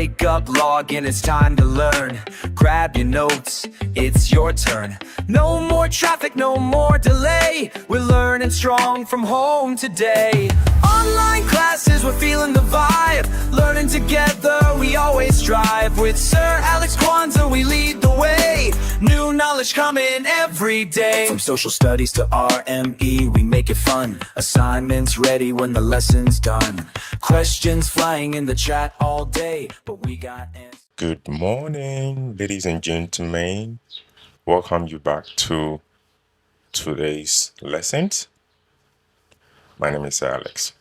Wake up, log in, it's time to learn. Grab your notes, it's your turn. No more traffic, no more delay. We're learning strong from home today. Online classes, we're feeling the vibe. Learning together, we always strive. With Sir Alex Kwanzaa, we lead the way. New knowledge coming every day. From social studies to R.M.E, we make it fun. Assignments ready when the lesson's done. Questions flying in the chat all day, but we got answers. Good morning, ladies and gentlemen. Welcome you back to today's lessons. My name is Alex.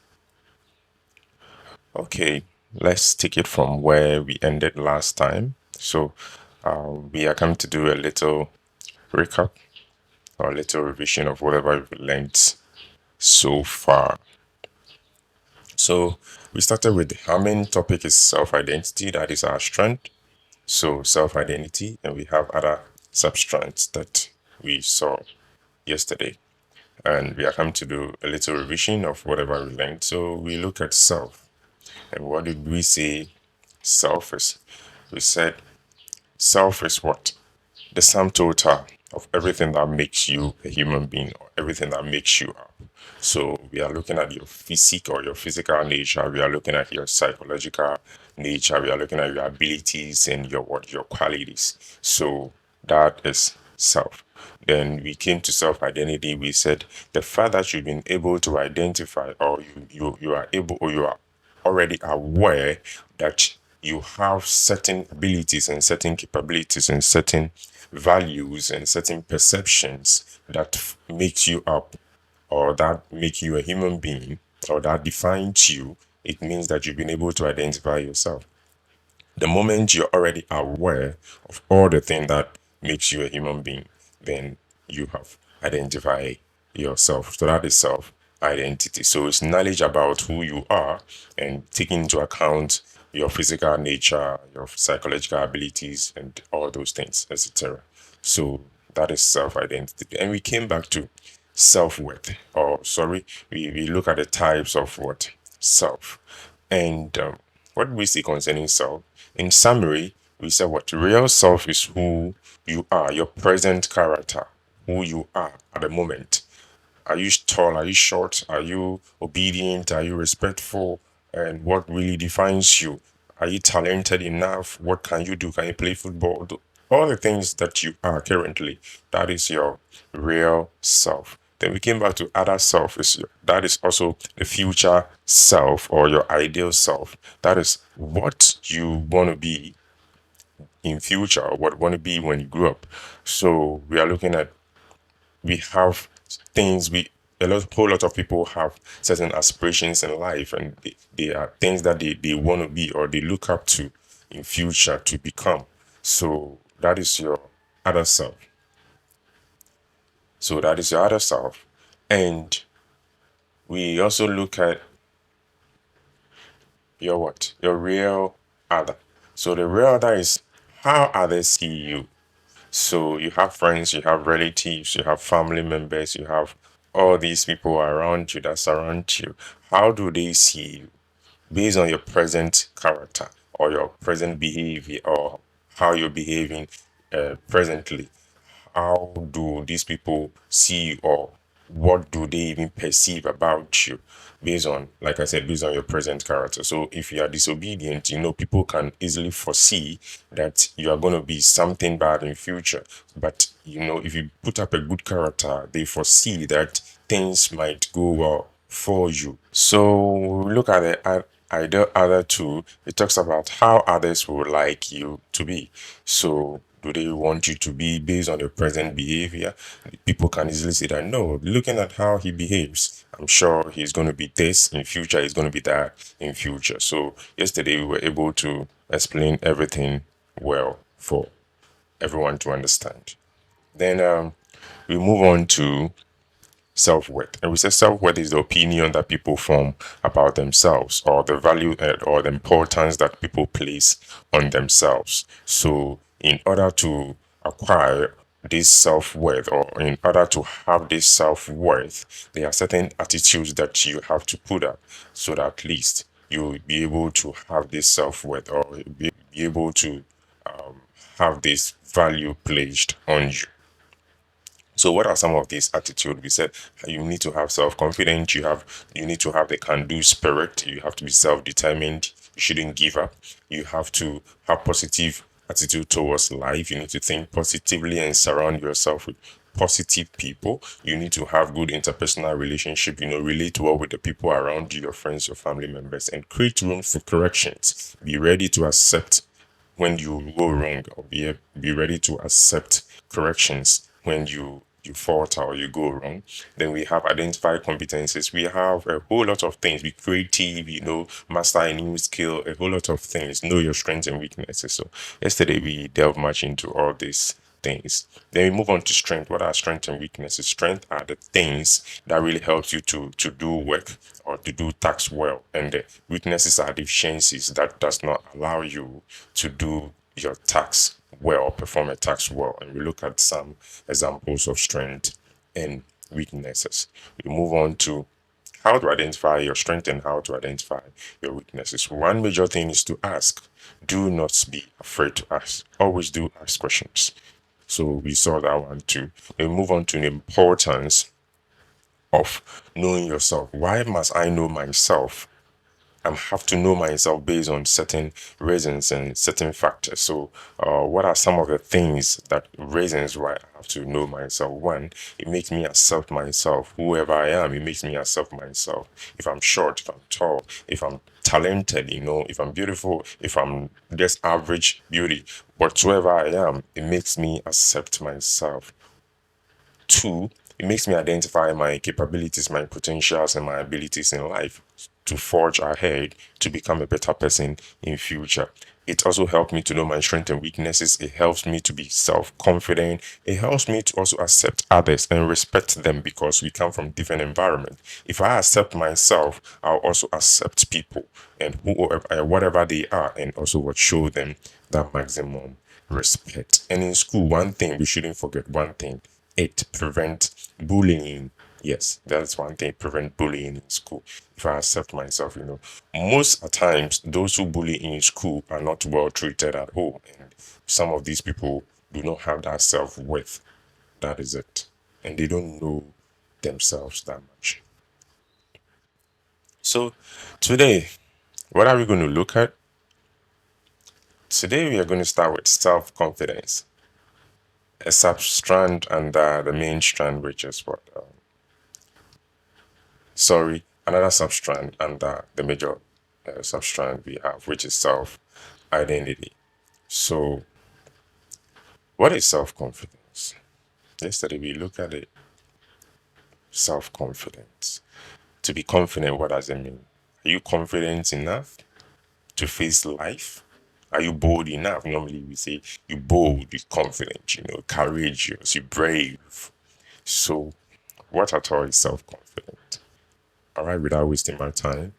Okay, let's take it from where we ended last time. So, we are coming to do a little recap or a little revision of whatever we've learned so far. So, we started with our main topic is self-identity, that is our strength. So, self-identity, and we have other substrands that we saw yesterday. And we are coming to do a little revision of whatever we learned. So, we look at self. And what did we say self is? We said self is what? The sum total of everything that makes you a human being or everything that makes you up. So we are looking at your physical nature, we are looking at your psychological nature, we are looking at your abilities and your qualities. So that is self. Then we came to self-identity. We said the fact that you've been able to identify or you are able or you are already aware that you have certain abilities and certain capabilities and certain values and certain perceptions that makes you up or that make you a human being or that defines you. It means that you've been able to identify yourself. The moment you're already aware of all the things that makes you a human being, then you have identified yourself. So that is self identity. So it's knowledge about who you are and taking into account your physical nature, your psychological abilities, and all those things, etc. So that is self-identity. And we came back to self-worth. We look at the types of what? Self. And what do we say concerning self? In summary, we said what? Real self is who you are, your present character, who you are at the moment. Are you tall? Are you short? Are you obedient? Are you respectful? And what really defines you? Are you talented enough? What can you do? Can you play football? All the things that you are currently, that is your real self. Then we came back to other self. That is also the future self or your ideal self. That is what you want to be in future or what you want to be when you grow up. So we are looking at, we have things whole lot of people have certain aspirations in life and they are things that they want to be or they look up to in future to become. So that is your other self. So that is your other self. And we also look at your what? Your real other. So the real other is how others see you. So you have friends, you have relatives, you have family members, you have all these people around you that surround you. How do they see you? Based on your present character or your present behavior or how you're behaving presently. How do these people see you or what do they even perceive about you based on, like I said, based on your present character? So if you are disobedient, people can easily foresee that you are going to be something bad in future. But, if you put up a good character, they foresee that things might go well for you. So look at the ideal other two. It talks about how others would like you to be. So do they want you to be based on your present behavior? People can easily say that, no, looking at how he behaves, I'm sure he's going to be this in future, he's going to be that in future. So yesterday we were able to explain everything well for everyone to understand. Then we move on to self-worth. And we say self-worth is the opinion that people form about themselves or the value or the importance that people place on themselves. So in order to acquire this self-worth or in order to have this self-worth, there are certain attitudes that you have to put up so that at least you'll be able to have this self-worth or be able to have this value placed on you. So what are some of these attitudes? We said you need to have self-confidence, you need to have the can-do spirit, you have to be self-determined, you shouldn't give up, you have to have positive attitude towards life, you need to think positively and surround yourself with positive people. You need to have good interpersonal relationship, relate well with the people around you, your friends, your family members, and create room for corrections. Be ready to accept when you go wrong, or be ready to accept corrections when you falter or you go wrong. Then we have identify competencies. We have a whole lot of things. Be creative, master a new skill, a whole lot of things. Know your strengths and weaknesses. So yesterday we delved much into all these things. Then we move on to strength. What are strengths and weaknesses? Strength are the things that really helps you to do work or to do tasks well, and the weaknesses are deficiencies that does not allow you to do your tasks well, perform a task well. And we look at some examples of strength and weaknesses. We move on to how to identify your strength and how to identify your weaknesses. One major thing is to ask. Do not be afraid to ask. Always do ask questions. So we saw that one too. We move on to the importance of knowing yourself. Why must I know myself? I have to know myself based on certain reasons and certain factors. So, what are some of the reasons why I have to know myself? One, it makes me accept myself, whoever I am. It makes me accept myself. If I'm short, if I'm tall, if I'm talented, if I'm beautiful, if I'm just average beauty, whatsoever I am, it makes me accept myself. Two, it makes me identify my capabilities, my potentials, and my abilities in life to forge ahead to become a better person in future. It also helps me to know my strengths and weaknesses. It helps me to be self-confident. It helps me to also accept others and respect them because we come from different environments. If I accept myself, I'll also accept people and whoever, whatever they are, and also what show them that maximum respect. And in school, one thing we shouldn't forget, one thing, it prevent bullying. Yes, that's one thing, prevent bullying in school. If I accept myself, most times those who bully in school are not well treated at home, and some of these people do not have that self-worth. That is it, and they don't know themselves that much. So today, what are we going to look at? Today we are going to start with self-confidence, a sub-strand under the main strand, which is what another substrand under the major substrand we have, which is self identity. So, what is self confidence? Yesterday we looked at it. Self confidence. To be confident, what does it mean? Are you confident enough to face life? Are you bold enough? Normally we say you bold, you confident, courageous, you brave. So, what at all is self confident? All right, without wasting my time,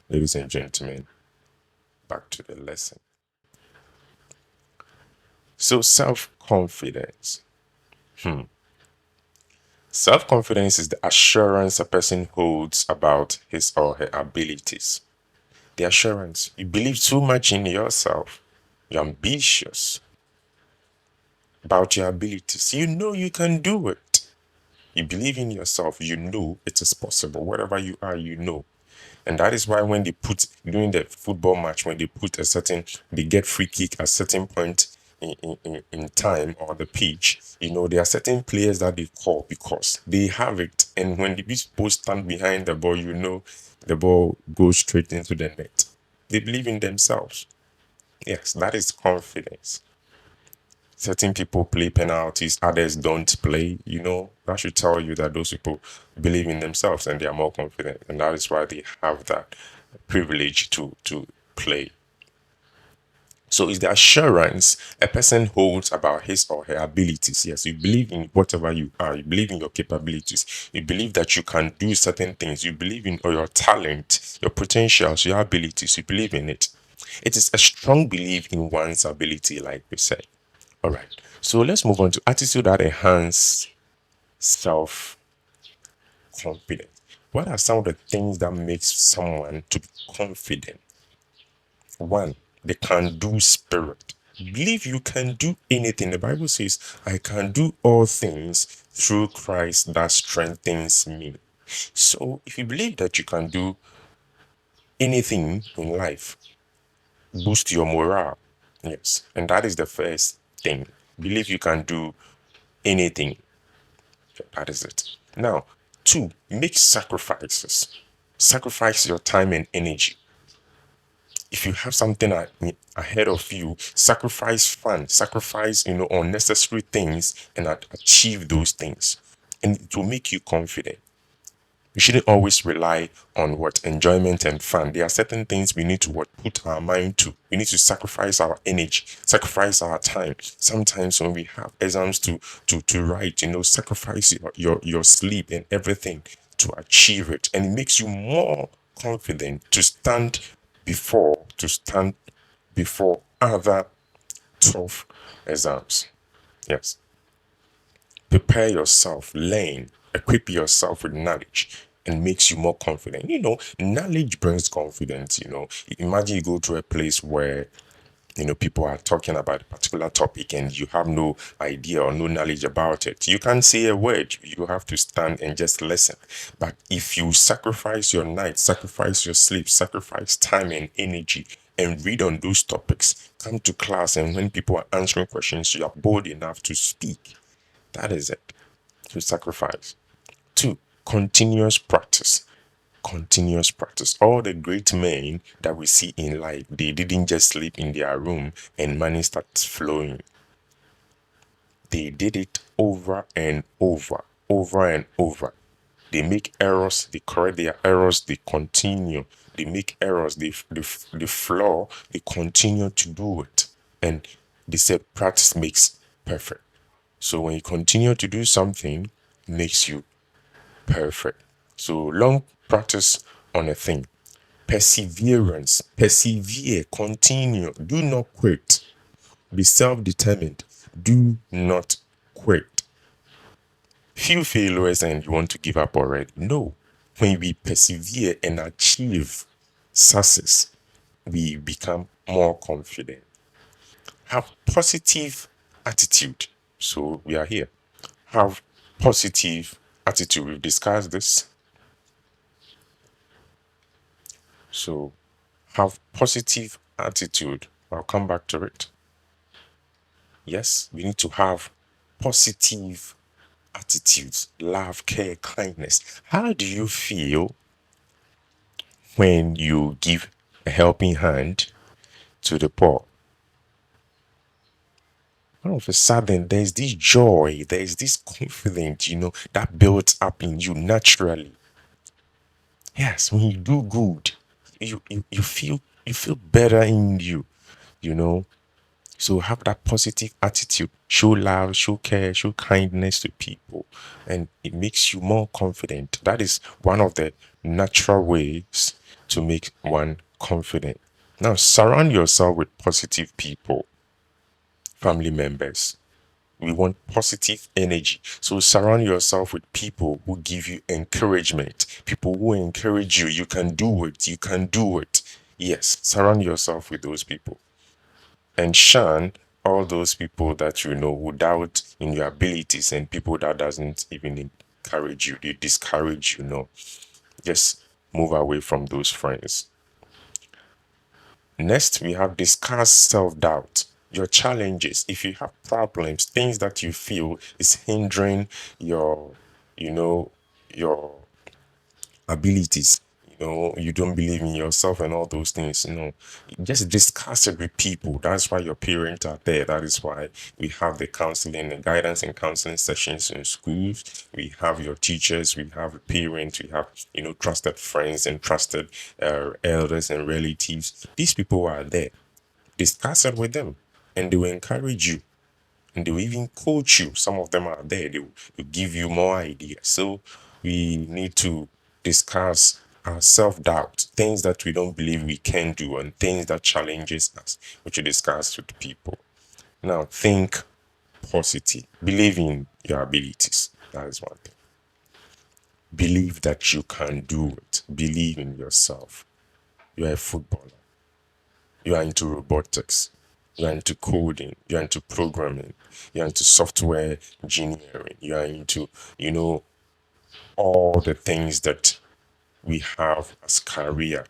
ladies and gentlemen, back to the lesson. So, self confidence. Self confidence is the assurance a person holds about his or her abilities. The assurance. You believe too much in yourself. You're ambitious about your abilities. You know you can do it. You believe in yourself. You know it is possible. Wherever you are, you know. And that is why when they put during the football match, when they get free kick at certain point in time or the pitch, there are certain players that they call because they have it. And when the people stand behind the ball, the ball goes straight into the net. They believe in themselves. Yes, that is confidence. Certain people play penalties, others don't play. That should tell you that those people believe in themselves and they are more confident, and that is why they have that privilege to play. So it's the assurance a person holds about his or her abilities. Yes, you believe in whatever you are. You believe in your capabilities. You believe that you can do certain things. You believe in your talent, your potentials, your abilities. You believe in it. It is a strong belief in one's ability, like we said. All right. So let's move on to attitude that enhance self confidence. What are some of the things that makes someone to be confident? One, the can-do spirit. Believe you can do anything. The Bible says, I can do all things through Christ that strengthens me. So if you believe that you can do anything in life, boost your morale. Yes. And that is the first thing. Believe you can do anything. That is it. Now, two, make sacrifices. Sacrifice your time and energy. If you have something ahead of you, sacrifice fun, sacrifice, unnecessary things and achieve those things. And it will make you confident. We shouldn't always rely on what enjoyment and fun. There are certain things we need to put our mind to. We need to sacrifice our energy, sacrifice our time. Sometimes when we have exams to write, sacrifice your sleep and everything to achieve it. And it makes you more confident to stand before other tough exams. Yes. Prepare yourself, learn, equip yourself with knowledge, and makes you more confident. Knowledge brings confidence. Imagine you go to a place where people are talking about a particular topic and you have no idea or no knowledge about it. You can't say a word. You have to stand and just listen. But if you sacrifice your night, sacrifice your sleep, sacrifice time and energy, and read on those topics, come to class, and when people are answering questions, you are bold enough to speak. That is it. To sacrifice. Two, continuous practice. Continuous practice. All the great men that we see in life, they didn't just sleep in their room and money starts flowing. They did it over and over, over and over. They make errors, they correct their errors, they continue. They make errors, they flaw, they continue to do it. And they say practice makes perfect. So when you continue to do something, it makes you perfect. So long practice on a thing. Perseverance. Persevere. Continue. Do not quit. Be self-determined. Do not quit. Few failures and you want to give up already. No. When we persevere and achieve success, we become more confident. Have positive attitude. So we are here. Have positive attitude. We've discussed this. So have positive attitude. I'll come back to it. Yes, we need to have positive attitudes, love, care, kindness. How do you feel when you give a helping hand to the poor? All of a sudden, there's this joy, there's this confidence, that builds up in you naturally. Yes, when you do good, you feel better in you. So have that positive attitude, show love, show care, show kindness to people, and it makes you more confident. That is one of the natural ways to make one confident. Now, surround yourself with positive people, family members. We want positive energy. So surround yourself with people who give you encouragement, people who encourage you. You can do it. You can do it. Yes, surround yourself with those people. And shun all those people that who doubt in your abilities and people that doesn't even encourage you, they discourage you. Just move away from those friends. Next, we have discuss self-doubt. Your challenges, if you have problems, things that you feel is hindering your, your abilities. You don't believe in yourself and all those things. Just discuss it with people. That's why your parents are there. That is why we have the counseling and guidance and counseling sessions in schools. We have your teachers. We have parents. We have trusted friends and trusted elders and relatives. These people are there. Discuss it with them, and they will encourage you. And they will even coach you. Some of them are there. They will give you more ideas. So we need to discuss our self-doubt, things that we don't believe we can do, and things that challenges us, which we discuss with people. Now, think positive. Believe in your abilities. That is one thing. Believe that you can do it. Believe in yourself. You are a footballer. You are into robotics. You are into coding. You are into programming. You are into software engineering. You are into, you know, all the things that we have as career.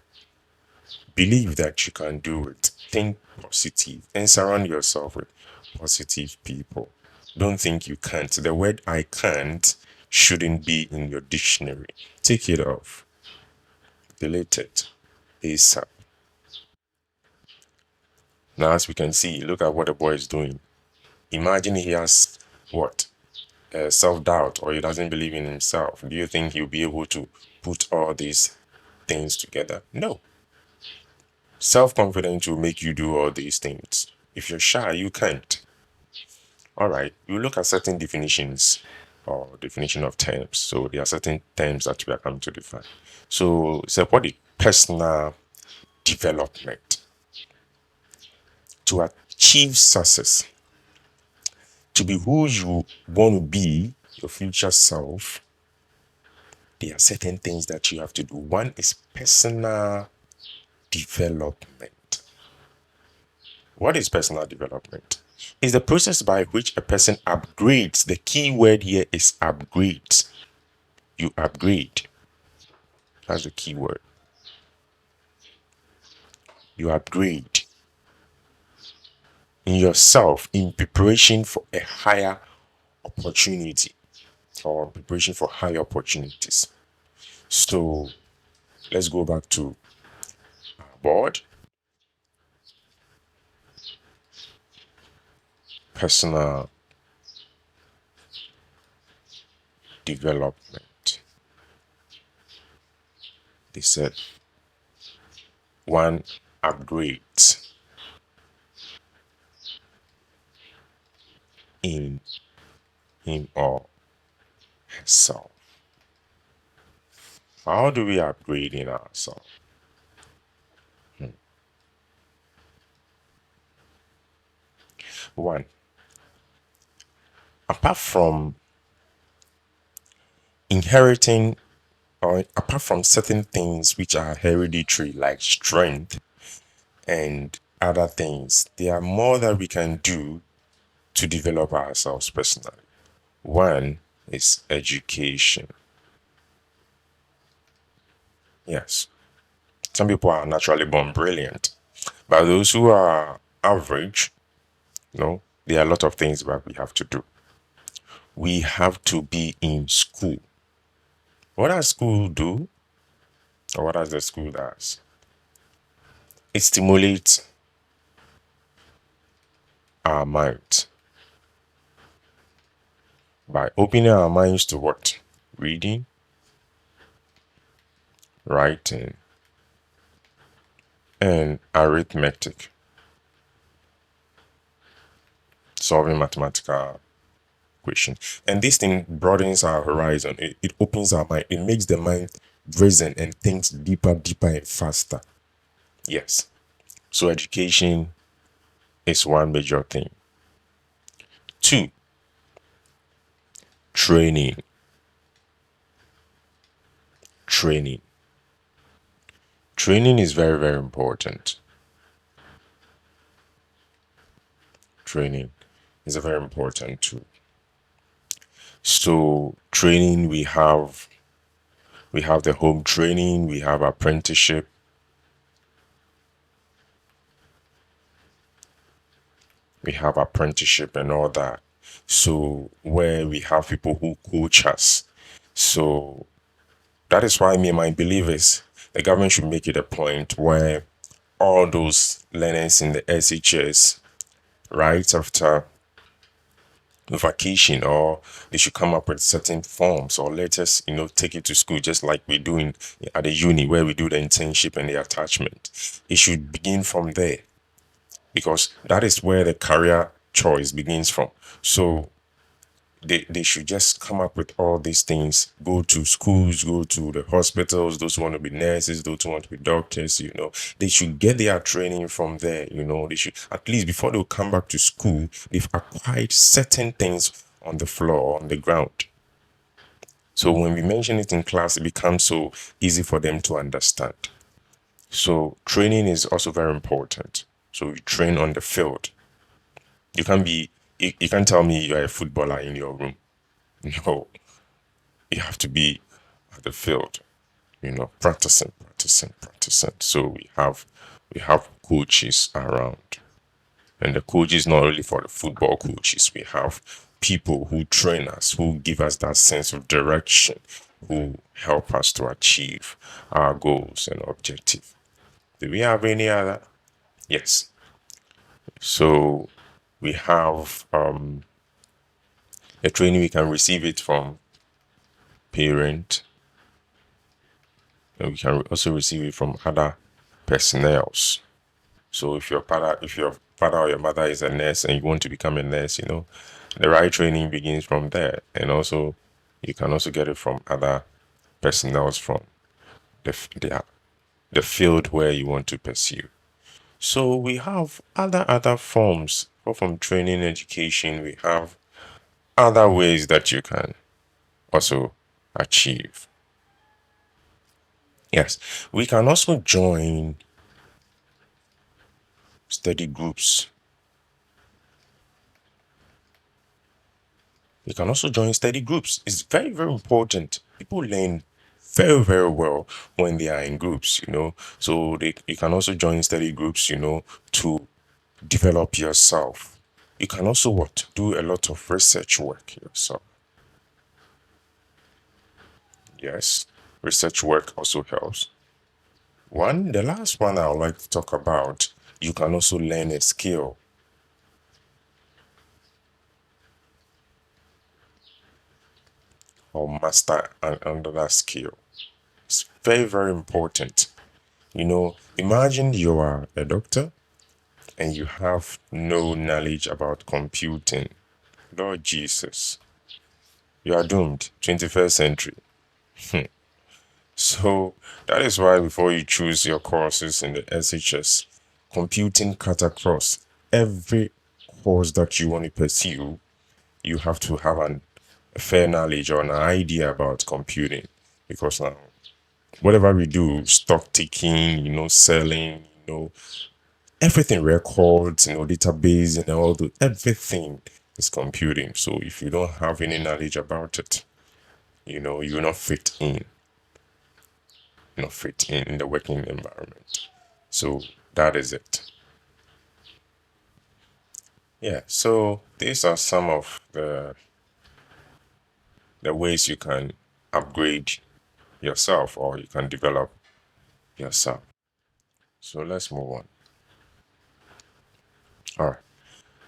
Believe that you can do it. Think positive and surround yourself with positive people. Don't think you can't. The word I can't shouldn't be in your dictionary. Take it off. Delete it. ASAP. Now, as we can see, look at what the boy is doing. Imagine he has what? Self doubt, or he doesn't believe in himself. Do you think he'll be able to put all these things together? No. Self confidence will make you do all these things. If you're shy, you can't. All right, you look at certain definitions or definition of terms. So there are certain terms that we are coming to define. So it's about the personal development to achieve success, to be who you want to be, your future self. There are certain things that you have to do. One is personal development. What is personal development? It's the process by which a person upgrades. The key word here is upgrades. You upgrade. That's the key word. You upgrade in yourself in preparation for a higher opportunity or preparation for higher opportunities. So let's go back to our board. Personal development. They said one upgrades in him or herself. How do we upgrade in ourselves? One, apart from inheriting or apart from certain things which are hereditary, like strength and other things, there are more that we can do to develop ourselves personally. One is education. Yes, some people are naturally born brilliant, but those who are average, there are a lot of things that we have to do. We have to be in school. What does school do? Or what does the school does? It stimulates our mind by opening our minds to what? Reading, writing, and arithmetic. Solving mathematical questions. And this thing broadens our horizon. It opens our mind. It makes the mind brazen and thinks deeper and faster. Yes. So education is one major thing. Two, training. Training is very, very important. Training is a very important tool. So training, we have the home training, we have apprenticeship, and all that. So where we have people who coach us. So that is why me and my belief is the government should make it a point where all those learners in the SHS, right after vacation, or they should come up with certain forms or letters, take it to school, just like we do at the uni where we do the internship and the attachment. It should begin from there, because that is where the career choice begins from. So they should just come up with all these things, go to schools, go to the hospitals, those who want to be nurses, those who want to be doctors, they should get their training from there. They should, at least before they come back to school, they've acquired certain things on the floor, on the ground. So when we mention it in class, it becomes so easy for them to understand. So training is also very important. So you train on the field. You can't be you can't tell me you're a footballer in your room. No, you have to be at the field, practicing, practicing, practicing. So we have coaches around. And the coaches not only for the football coaches, we have people who train us, who give us that sense of direction, who help us to achieve our goals and objective. Do we have any other? Yes. So we have a training. We can receive it from parent, and we can also receive it from other personnels. So if your father or your mother is a nurse and you want to become a nurse, the right training begins from there. And also, you can also get it from other personnels from the field where you want to pursue. So we have other forms from training education. We have other ways that you can also achieve. Yes, we can also join study groups. You can also join study groups. It's very, very important. People learn very, very well when they are in groups. So you can also join study groups, to develop yourself. You can also what? Do a lot of research work yourself. Yes, research work also helps. The last one I would like to talk about, you can also learn a skill or master another skill. It's very, very important. Imagine you are a doctor and you have no knowledge about computing. Lord Jesus, you are doomed. 21st century. So that is why before you choose your courses in the SHS, computing cut across every course that you want to pursue. You have to have a fair knowledge or an idea about computing, because now whatever we do, stock taking, selling, everything, records, database and all the everything is computing. So if you don't have any knowledge about it, you're not fit in, not fit in the working environment. So that is it. Yeah. So these are some of the ways you can upgrade yourself or you can develop yourself. So let's move on. All right.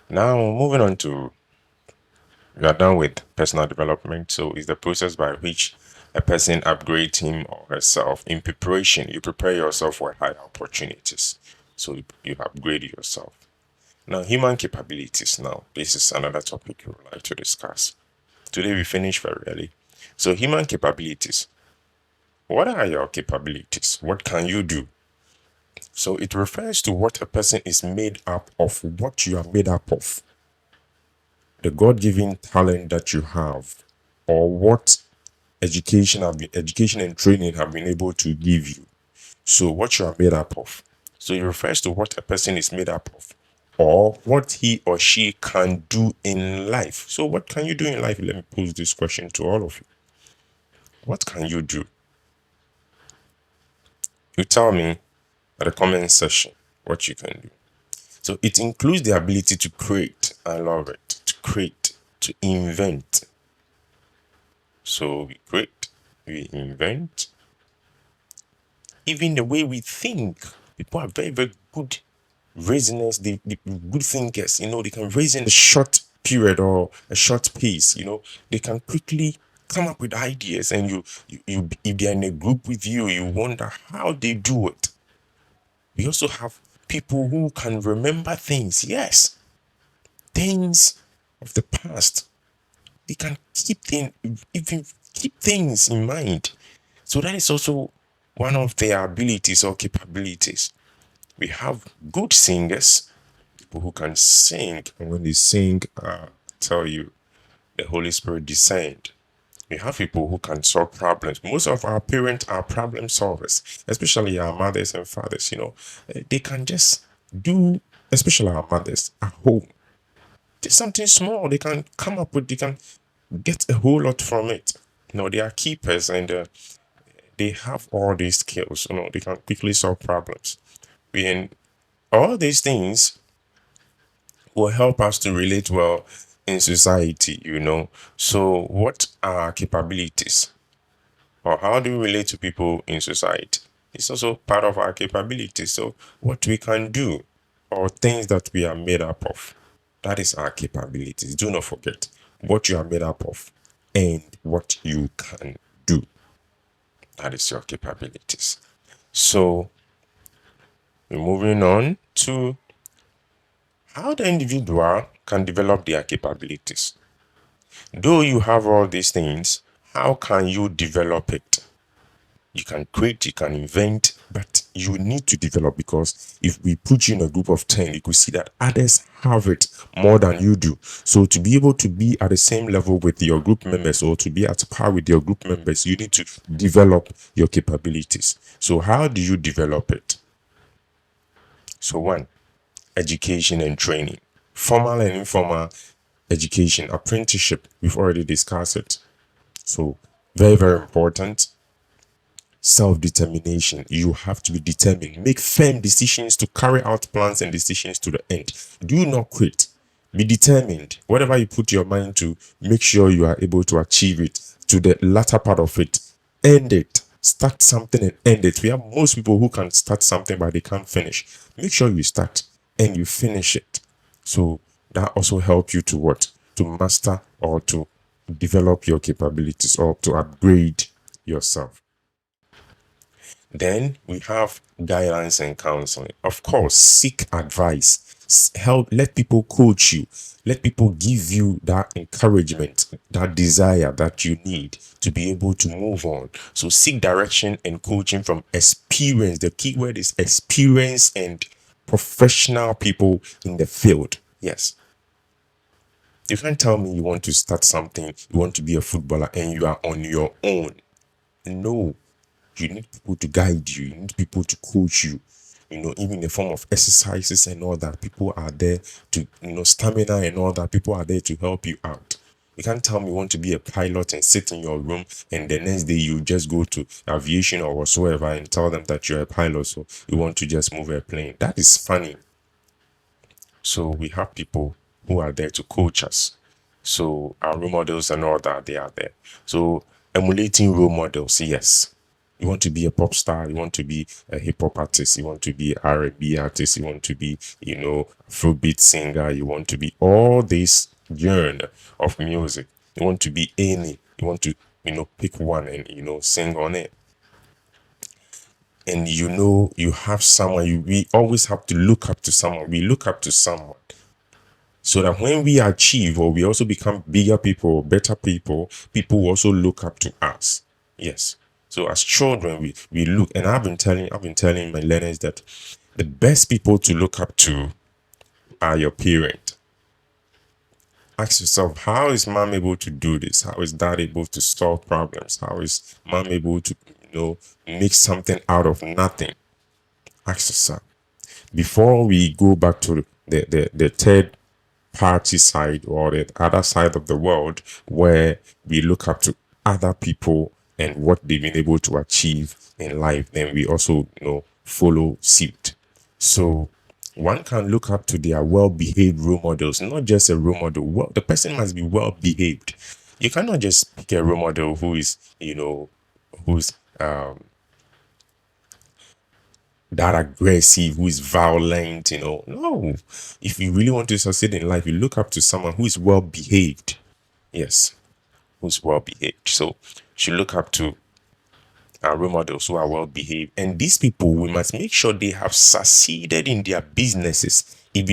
Now moving on to we are done with personal development. So it's the process by which a person upgrades him or herself in preparation. You prepare yourself for higher opportunities. So you upgrade yourself. Now, human capabilities. Now, this is another topic we would like to discuss. Today we finish very early. So, human capabilities. What are your capabilities? What can you do? So, it refers to what a person is made up of, what you are made up of, the God-given talent that you have, or what education and training have been able to give you. So, what you are made up of. So, it refers to what a person is made up of, or what he or she can do in life. So, what can you do in life? Let me pose this question to all of you. What can you do? You tell me at the comment section what you can do. So, it includes the ability to create. I love it. To create, to invent. So, we create, we invent. Even the way we think, people are very, very good reasoners, they good thinkers, they can reason a short period or a short pace, they can quickly come up with ideas, and you if they're in a group with you, you wonder how they do it. We also have people who can remember things, yes, things of the past. They can even keep things in mind. So that is also one of their abilities or capabilities. We have good singers, people who can sing, and when they sing, tell you the Holy Spirit descend. We have people who can solve problems. Most of our parents are problem solvers, especially our mothers and fathers. They can just do especially our mothers at home. There's something small they can come up with, they can get a whole lot from it. They are keepers, and they have all these skills. They can quickly solve problems. And all these things will help us to relate well in society. So, what are our capabilities? Or how do we relate to people in society? It's also part of our capabilities. So, what we can do, or things that we are made up of, that is our capabilities. Do not forget what you are made up of and what you can do. That is your capabilities. So, we're moving on to how the individual can develop their capabilities. Though you have all these things, how can you develop it? You can create, you can invent, but you need to develop, because if we put you in a group of 10, you could see that others have it more than you do. So to be able to be at the same level with your group members, or to be at par with your group members, you need to develop your capabilities. So how do you develop it? So one, education and training. Formal and informal education, apprenticeship, we've already discussed it. So very, very important. Self-determination. You have to be determined. Make firm decisions to carry out plans and decisions to the end. Do not quit. Be determined. Whatever you put your mind to, make sure you are able to achieve it to the latter part of it. End it. Start something and end it. We have most people who can start something but they can't finish. Make sure you start and you finish it. So that also helps you to what? To master or to develop your capabilities, or to upgrade yourself. Then we have guidance and counseling. Of course, seek advice. Help, let people coach you. Let people give you that encouragement, that desire that you need to be able to move on. So seek direction and coaching from experience. The key word is experience and professional people in the field. Yes. You can't tell me you want to start something, you want to be a footballer, and you are on your own. No, you need people to guide you. You need people to coach you. Even in the form of exercises and all that. People are there to, stamina and all that. People are there to help you out. You can't tell me you want to be a pilot and sit in your room, and the next day you just go to aviation or whatsoever and tell them that you're a pilot, so you want to just move a plane. That is funny. So we have people who are there to coach us. So our role models and all that, they are there. So emulating role models, yes. You want to be a pop star, you want to be a hip hop artist, you want to be R&B artist, you want to be, Afrobeat singer, you want to be all this genre of music. You want to be any, you want to, pick one and, sing on it. And you have someone, we always have to look up to someone. We look up to someone, so that when we achieve, or we also become bigger people, better people, people will also look up to us. Yes. So as children, we look, and I've been telling my learners that the best people to look up to are your parent. Ask yourself, how is mom able to do this? How is dad able to solve problems? How is mom able to, make something out of nothing? Ask yourself. Before we go back to the third party side, or the other side of the world, where we look up to other people and what they've been able to achieve in life, then we also follow suit. So one can look up to their well-behaved role models, not just a role model. Well, the person must be well-behaved. You cannot just pick a role model who is who's that aggressive, who is violent. No. If you really want to succeed in life, you look up to someone who is well behaved. Yes, who's well behaved. So you should look up to our role models who are well behaved. And these people, we must make sure they have succeeded in their businesses. If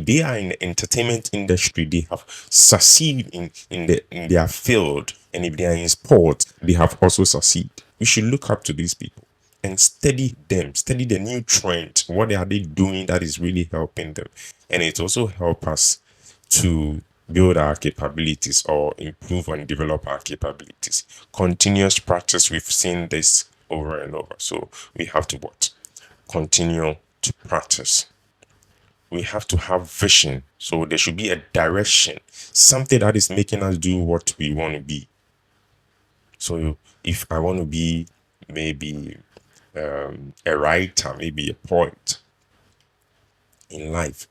they are in the entertainment industry, they have succeeded in their field. And if they are in sport, they have also succeeded. We should look up to these people and study them, study the new trend. What are they doing that is really helping them? And it also help us to build our capabilities, or improve and develop our capabilities. Continuous practice, we've seen this over and over. So we have to what? Continue to practice. we have to have vision. So there should be a direction, something that is making us do what we want to be. So if I want to be maybe a writer, maybe a poet in life,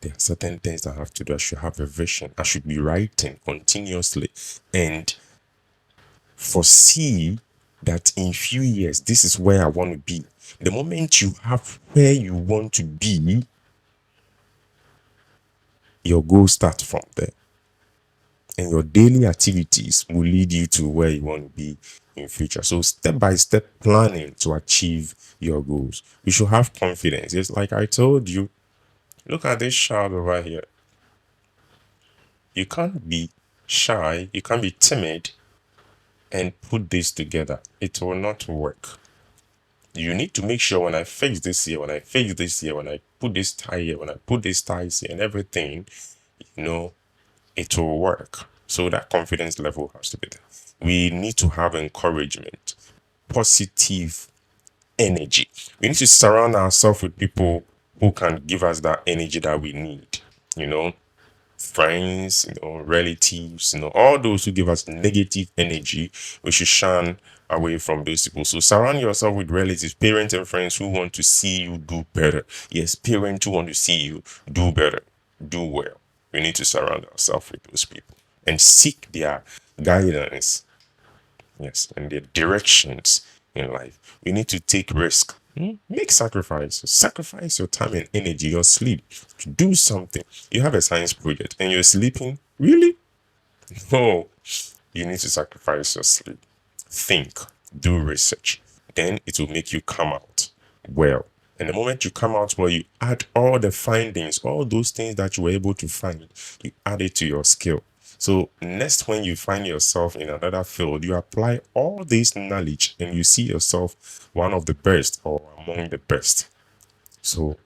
there are certain things that I have to do. I should have a vision. I should be writing continuously and foresee that in few years this is where I want to be. The moment you have where you want to be, your goals start from there. And your daily activities will lead you to where you want to be in future. So step by step planning to achieve your goals. You should have confidence. It's like I told you, look at this child over here. You can't be shy, you can't be timid and put this together. It will not work. You need to make sure when I face this here, when I face this here, when I put this tie here, when I put this ties here and everything, it will work. So that confidence level has to be there. We need to have encouragement, positive energy. We need to surround ourselves with people who can give us that energy that we need. Friends, relatives, all those who give us negative energy, we should shun away from those people. So surround yourself with relatives, parents, and friends who want to see you do better. Yes, parents who want to see you do better, do well. We need to surround ourselves with those people and seek their guidance, yes, and their directions in life. We need to take risk. Make sacrifice your time and energy, your sleep to do something. You have a science project and you're sleeping, really? No, you need to sacrifice your sleep. Think, do research, then it will make you come out well. And the moment you come out well, you add all the findings, all those things that you were able to find, you add it to your skill. So next, when you find yourself in another field, you apply all this knowledge and you see yourself one of the best or among the best. So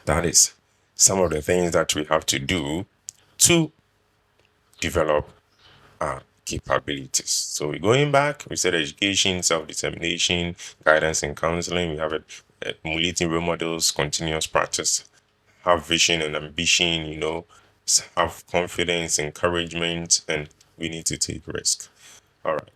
that is some of the things that we have to do to develop our capabilities. So we're going back, we said education, self-determination, guidance and counseling. We have emulating role models, continuous practice, have vision and ambition, have confidence, encouragement, and we need to take risk. All right.